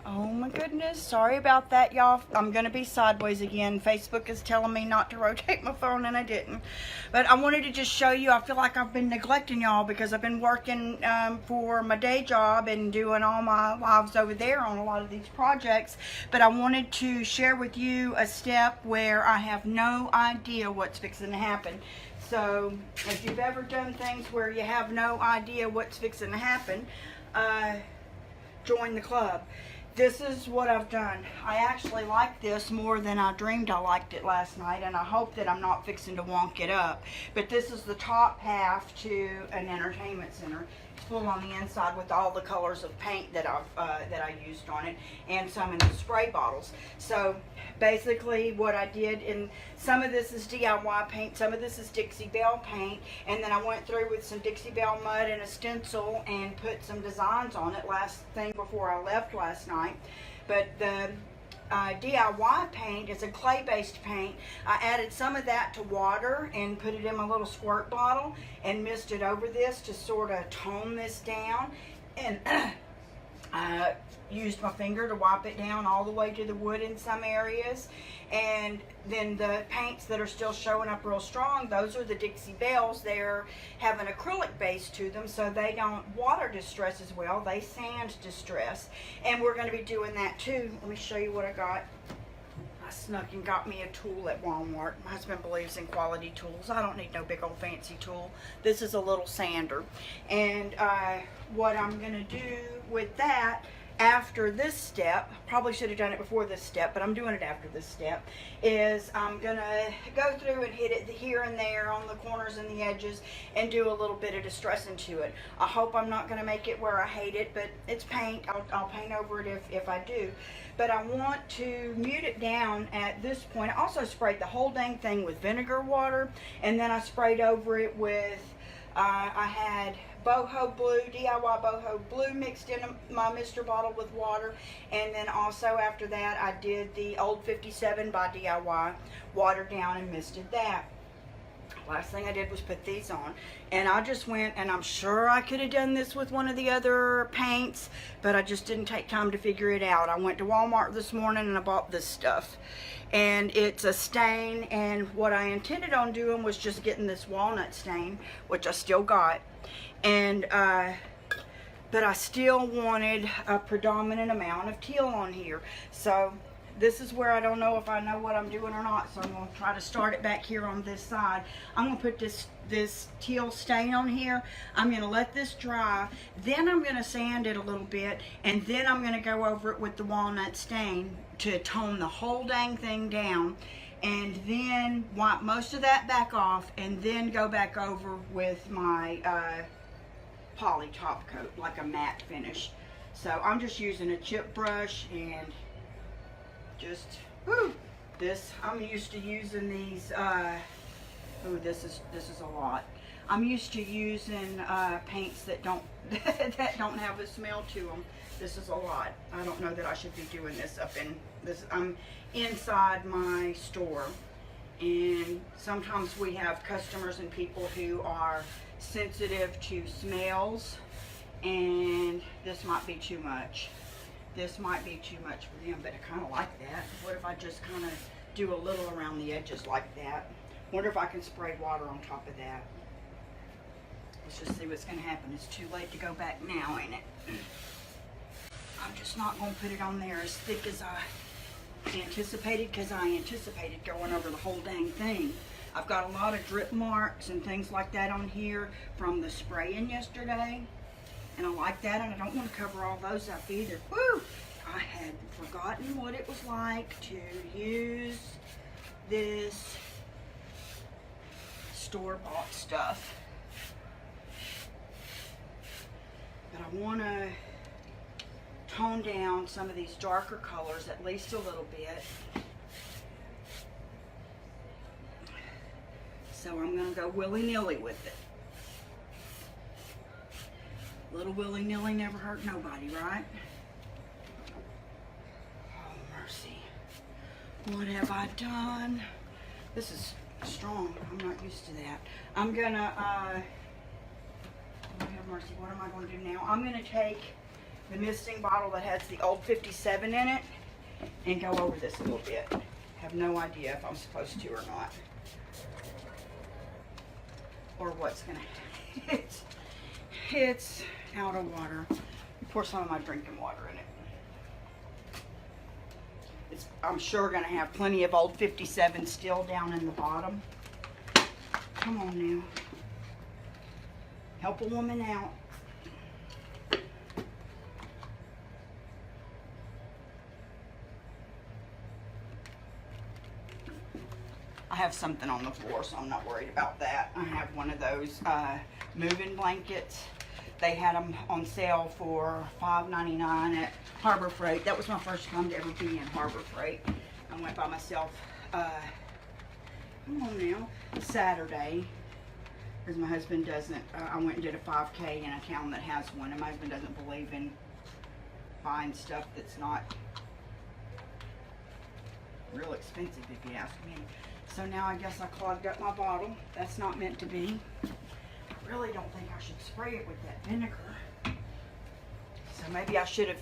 Oh my goodness, sorry about that, y'all. I'm gonna be sideways again. Facebook is telling me not to rotate my phone and I didn't. But I wanted to just show you, I feel like I've been neglecting y'all because I've been working for my day job and doing all my lives over there on a lot of these projects. But I wanted to share with you a step where I have no idea what's fixing to happen. So if you've ever done things where you have no idea what's fixing to happen, join the club. This is what I've done. I actually like this more than I dreamed I liked it last night, and I hope that I'm not fixing to wonk it up. But this is the top half to an entertainment center. It's full on the inside with all the colors of paint that I used on it, and some in the spray bottles. So basically what I did, in some of this is DIY paint, some of this is Dixie Belle paint, and then I went through with some Dixie Belle mud and a stencil and put some designs on it last thing before I left last night. But the DIY paint is a clay-based paint. I added some of that to water and put it in my little squirt bottle and misted over this to sort of tone this down. And I used my finger to wipe it down all the way to the wood in some areas. And then the paints that are still showing up real strong, those are the Dixie Belles. They have an acrylic base to them, so they don't water distress as well. They sand distress. And we're going to be doing that too. Let me show you what I got. I snuck and got me a tool at Walmart. My husband believes in quality tools. I don't need no big old fancy tool. This is a little sander. And what I'm going to do with that after this step, probably should have done it before this step, but I'm doing it after this step, is I'm going to go through and hit it here and there on the corners and the edges and do a little bit of distressing to it. I hope I'm not going to make it where I hate it, but it's paint. I'll paint over it if I do. But I want to mute it down at this point. I also sprayed the whole dang thing with vinegar water, and then I sprayed over it with, I had boho blue, DIY boho blue mixed in my mister bottle with water, and then also after that I did the old 57 by DIY, watered down and misted that. Last thing I did was put these on, and I just went, and I'm sure I could have done this with one of the other paints, but I just didn't take time to figure it out. I went to Walmart this morning and I bought this stuff, and it's a stain, and what I intended on doing was just getting this walnut stain, which I still got, and but I still wanted a predominant amount of teal on here. So this is where I don't know if I know what I'm doing or not, so I'm going to try to start it back here on this side. I'm going to put this teal stain on here. I'm going to let this dry, then I'm going to sand it a little bit, and then I'm going to go over it with the walnut stain to tone the whole dang thing down, and then wipe most of that back off, and then go back over with my poly top coat, like a matte finish. So I'm just using a chip brush and just, whoo, this, I'm used to using these, ooh, this is a lot. I'm used to using paints that don't that don't have a smell to them. This is a lot. I don't know that I should be doing this up in this. I'm inside my store, and sometimes we have customers and people who are sensitive to smells, and this might be too much. This might be too much for them, but I kind of like that. What if I just kind of do a little around the edges like that? Wonder if I can spray water on top of that. Let's just see what's going to happen. It's too late to go back now, ain't it? I'm just not going to put it on there as thick as I anticipated, because I anticipated going over the whole dang thing. I've got a lot of drip marks and things like that on here from the spraying yesterday, and I like that, and I don't want to cover all those up either. Woo! I had forgotten what it was like to use this store-bought stuff. But I want to tone down some of these darker colors at least a little bit. So I'm going to go willy-nilly with it. Little willy-nilly never hurt nobody, right? Oh, mercy. What have I done? This is strong. I'm not used to that. I'm going to, Lord have mercy, what am I going to do now? I'm going to take the misting bottle that has the old 57 in it and go over this a little bit. Have no idea if I'm supposed to or not. Or what's gonna happen. It's out of water. Pour some of my drinking water in it. It's, I'm sure, gonna have plenty of old 57 still down in the bottom. Come on now. Help a woman out. I have something on the floor, so I'm not worried about that. I have one of those moving blankets. They had them on sale for $5.99 at Harbor Freight. That was my first time to ever be in Harbor Freight. I went by myself, come on now, Saturday. Because my husband doesn't, I went and did a 5K in a town that has one, and my husband doesn't believe in buying stuff that's not real expensive, if you ask me. So now I guess I clogged up my bottle. That's not meant to be. I really don't think I should spray it with that vinegar. So maybe I should have.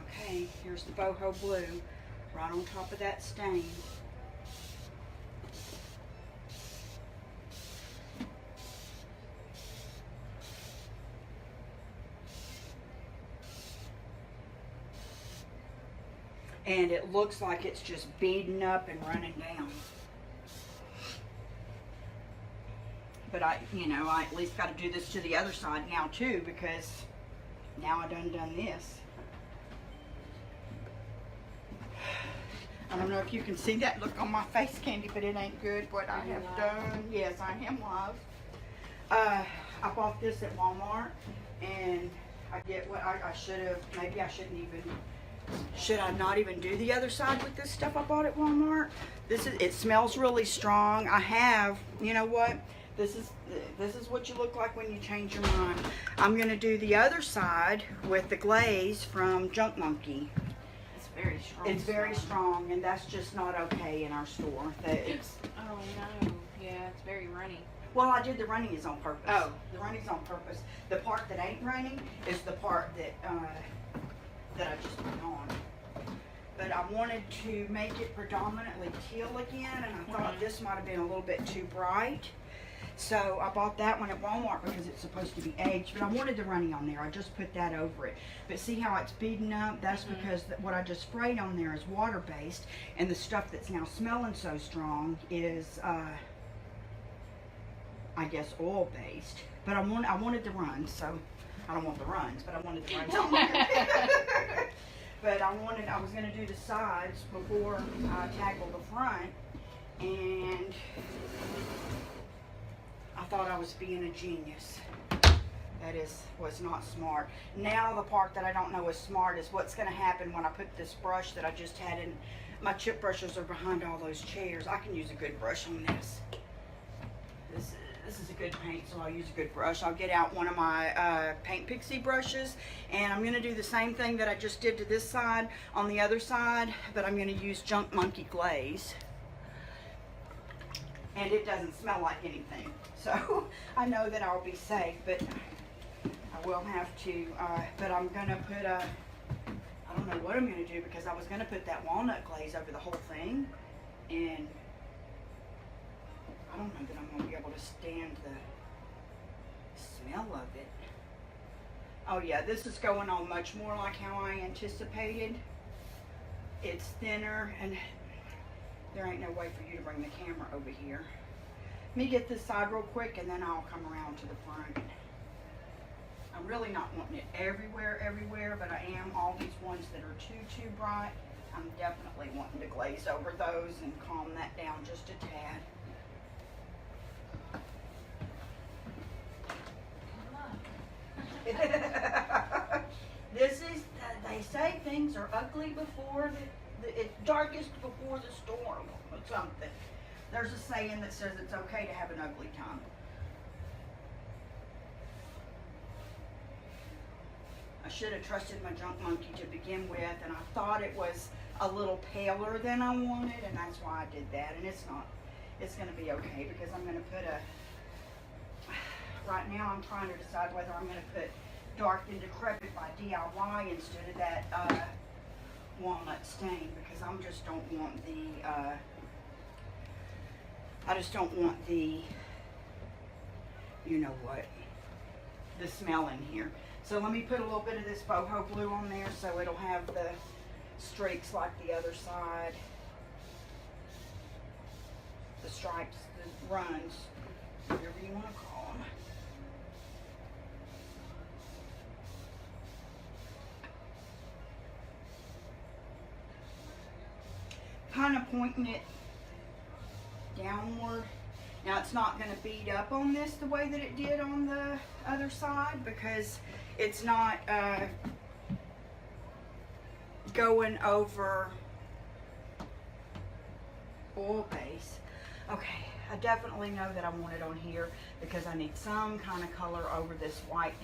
Okay, here's the boho blue right on top of that stain. And it looks like it's just beading up and running down. But I at least got to do this to the other side now too, because now I done this. I don't know if you can see that look on my face, Candy, but it ain't good what I have done. Yes, I am live. I bought this at Walmart, and I get what I should have. Maybe I shouldn't even. Should I not even do the other side with this stuff I bought at Walmart? It smells really strong. I have, you know what? This is what you look like when you change your mind. I'm gonna do the other side with the glaze from Junk Monkey. It's very strong. It's very strong, and that's just not okay in our store. Oh no, yeah, it's very runny. Well, I did the running is on purpose. Oh. The running's on purpose. The part that ain't running is the part that I just put on. But I wanted to make it predominantly teal again, and I thought this might have been a little bit too bright. So I bought that one at Walmart because it's supposed to be aged, but I wanted the running on there. I just put that over it. But see how it's beading up? That's because what I just sprayed on there is water-based, and the stuff that's now smelling so strong is, I guess, oil-based. But I wanted the runs, so I don't want the runs, but I wanted the runs on there. But I was going to do the sides before I tackled the front, and I thought I was being a genius. That was not smart. Now the part that I don't know is smart is what's going to happen when I put this brush that I just had in. My chip brushes are behind all those chairs. I can use a good brush on this. This is a good paint, so I'll use a good brush. I'll get out one of my Paint Pixie brushes, and I'm going to do the same thing that I just did to this side on the other side, but I'm going to use Junk Monkey glaze. And it doesn't smell like anything, so I know that I'll be safe, but I will have to, but I'm going to put I don't know what I'm going to do, because I was going to put that walnut glaze over the whole thing, and I don't know that I'm going to be able to stand the smell of it. Oh yeah, this is going on much more like how I anticipated. It's thinner, and there ain't no way for you to bring the camera over here. Let me get this side real quick, and then I'll come around to the front. I'm really not wanting it everywhere, but I am. All these ones that are too bright, I'm definitely wanting to glaze over those and calm that down just a tad. This is, they say things are ugly before it's darkest before the storm or something. There's a saying that says it's okay to have an ugly time. I should have trusted my Junk Monkey to begin with, and I thought it was a little paler than I wanted, and that's why I did that. And it's not. It's going to be okay, because I'm going to put right now I'm trying to decide whether I'm going to put Dark and Decrepit by DIY instead of that walnut stain, because I just don't want the you know what, the smell in here. So let me put a little bit of this boho blue on there so it'll have the streaks like the other side. The stripes, the runs, whatever you want to call them. Kind of pointing it downward. Now it's not going to bead up on this the way that it did on the other side, because it's not going over oil base. Okay, I definitely know that I want it on here because I need some kind of color over this white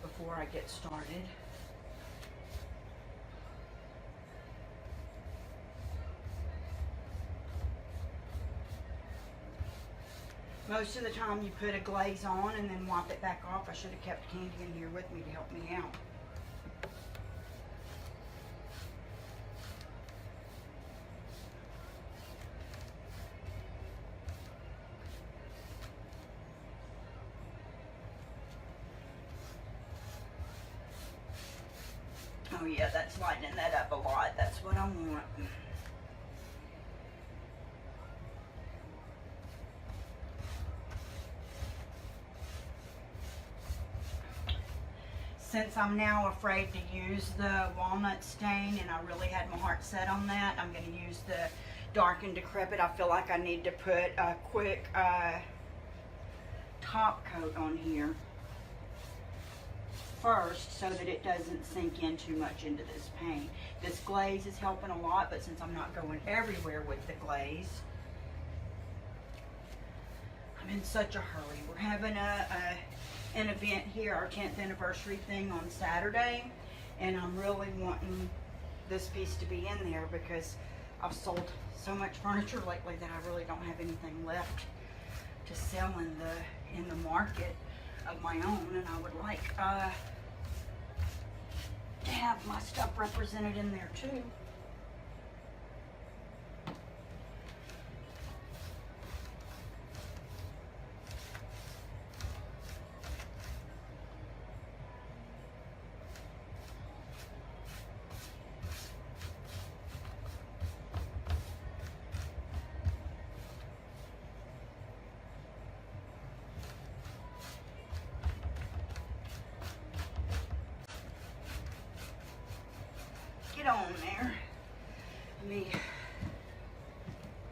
before I get started. Most of the time you put a glaze on and then wipe it back off. I should have kept Candy in here with me to help me out. Oh yeah, that's lightening that up a lot. That's what I want. Since I'm now afraid to use the walnut stain, and I really had my heart set on that, I'm going to use the Dark and Decrepit. I feel like I need to put a quick top coat on here first so that it doesn't sink in too much into this paint. This glaze is helping a lot, but since I'm not going everywhere with the glaze, I'm in such a hurry. We're having an event here, our 10th anniversary thing on Saturday, and I'm really wanting this piece to be in there because I've sold so much furniture lately that I really don't have anything left to sell in the market of my own, and I would like to have my stuff represented in there too. On there. Let me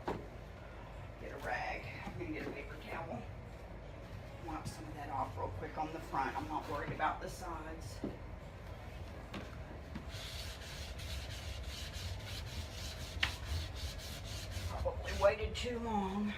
get a rag. I'm going to get a paper towel. Wipe some of that off real quick on the front. I'm not worried about the sides. Probably waited too long.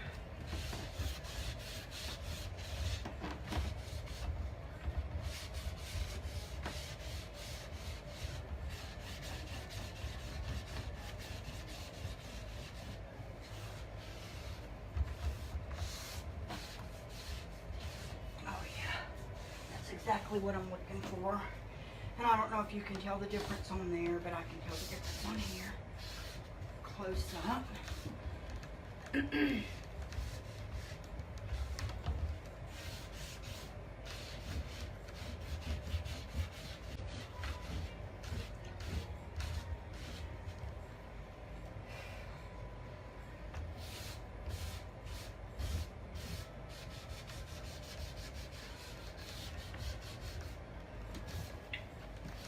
Exactly what I'm looking for. And I don't know if you can tell the difference on there, but I can tell the difference on here. Close up.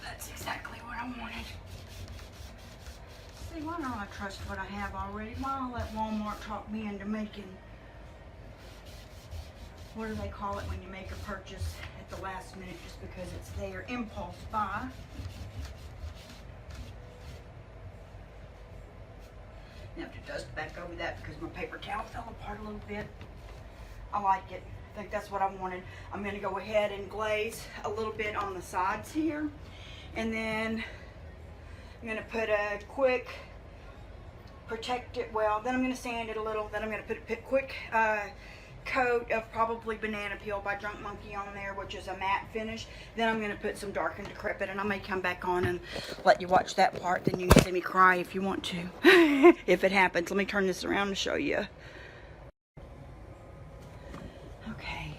That's exactly what I wanted. See, why don't I trust what I have already? Why don't I let Walmart talk me into making, what do they call it when you make a purchase at the last minute just because it's there? Impulse buy. I have to dust back over that because my paper towel fell apart a little bit. I like it. I think that's what I wanted. I'm going to go ahead and glaze a little bit on the sides here. And then I'm going to put a quick protect it, well, then I'm going to sand it a little, then I'm going to put a quick coat of probably Banana Peel by Drunk Monkey on there, which is a matte finish. Then I'm going to put some Dark and Decrepit, and I may come back on and let you watch that part. Then you can see me cry if you want to, if it happens. Let me turn this around to show you. Okay,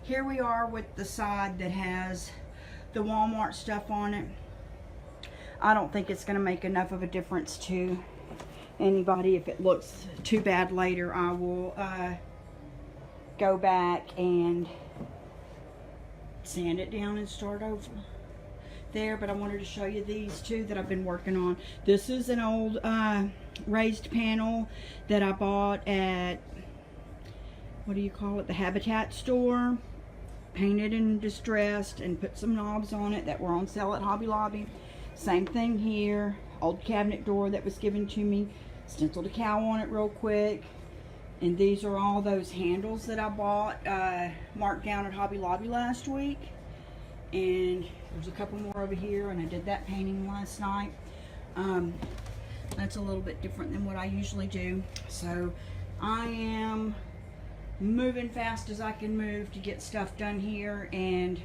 here we are with the side that has the Walmart stuff on it. I don't think it's going to make enough of a difference to anybody. If it looks too bad later, I will go back and sand it down and start over there. But I wanted to show you these two that I've been working on. This is an old raised panel that I bought at, what do you call it, the Habitat store. Painted and distressed, and put some knobs on it that were on sale at Hobby Lobby. Same thing here. Old cabinet door that was given to me. Stenciled a cow on it real quick. And these are all those handles that I bought marked down at Hobby Lobby last week. And there's a couple more over here, and I did that painting last night. That's a little bit different than what I usually do. So I am moving fast as I can move to get stuff done here, and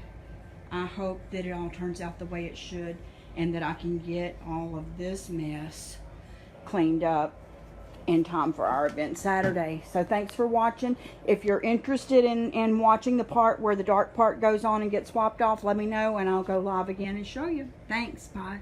I hope that it all turns out the way it should, and that I can get all of this mess cleaned up in time for our event Saturday. So thanks for watching. If you're interested in watching the part where the dark part goes on and gets swapped off, let me know, and I'll go live again and show you. Thanks. Bye.